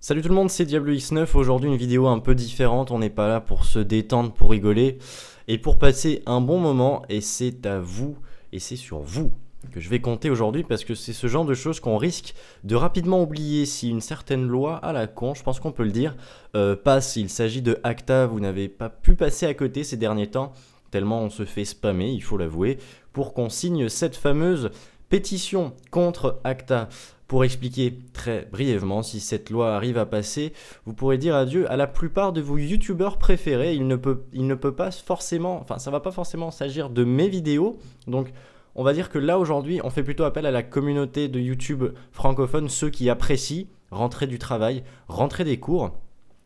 Salut tout le monde, c'est Diablo X9. Aujourd'hui une vidéo un peu différente, on n'est pas là pour se détendre, pour rigoler et pour passer un bon moment, et c'est à vous et c'est sur vous que je vais compter aujourd'hui, parce que c'est ce genre de choses qu'on risque de rapidement oublier si une certaine loi à la con, je pense qu'on peut le dire, passe. Il s'agit de ACTA, vous n'avez pas pu passer à côté ces derniers temps, tellement on se fait spammer, il faut l'avouer, pour qu'on signe cette fameuse pétition contre ACTA. Pour expliquer très brièvement, si cette loi arrive à passer, vous pourrez dire adieu à la plupart de vos youtubeurs préférés. Il ne peut pas forcément, enfin ça va pas forcément s'agir de mes vidéos. Donc on va dire que là aujourd'hui, on fait plutôt appel à la communauté de YouTube francophone, ceux qui apprécient rentrer du travail, rentrer des cours,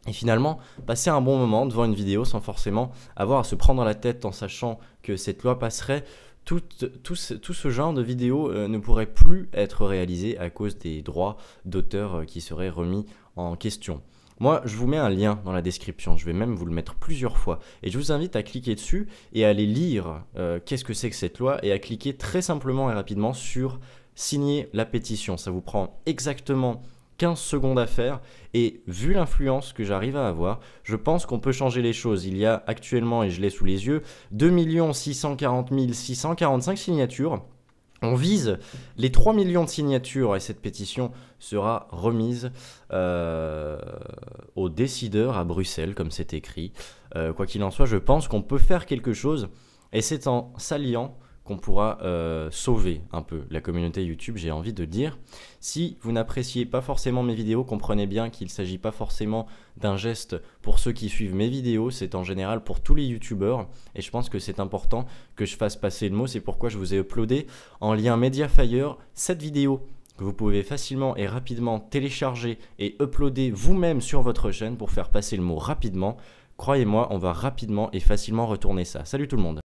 et finalement passer un bon moment devant une vidéo sans forcément avoir à se prendre la tête en sachant que cette loi passerait. Tout ce genre de vidéos ne pourrait plus être réalisé à cause des droits d'auteur qui seraient remis en question. Moi, je vous mets un lien dans la description, je vais même vous le mettre plusieurs fois, et je vous invite à cliquer dessus et à aller lire qu'est-ce que c'est que cette loi, et à cliquer très simplement et rapidement sur signer la pétition. Ça vous prend exactement 15 secondes à faire, et vu l'influence que j'arrive à avoir, je pense qu'on peut changer les choses. Il y a actuellement, et je l'ai sous les yeux, 2 640 645 signatures. On vise les 3 millions de signatures, et cette pétition sera remise aux décideurs à Bruxelles, comme c'est écrit. Quoi qu'il en soit, je pense qu'on peut faire quelque chose, et c'est en s'alliant qu'on pourra sauver un peu la communauté YouTube, j'ai envie de dire. Si vous n'appréciez pas forcément mes vidéos, comprenez bien qu'il ne s'agit pas forcément d'un geste pour ceux qui suivent mes vidéos, c'est en général pour tous les youtubeurs, et je pense que c'est important que je fasse passer le mot. C'est pourquoi je vous ai uploadé en lien Mediafire cette vidéo que vous pouvez facilement et rapidement télécharger et uploader vous-même sur votre chaîne pour faire passer le mot rapidement. Croyez-moi, on va rapidement et facilement retourner ça. Salut tout le monde!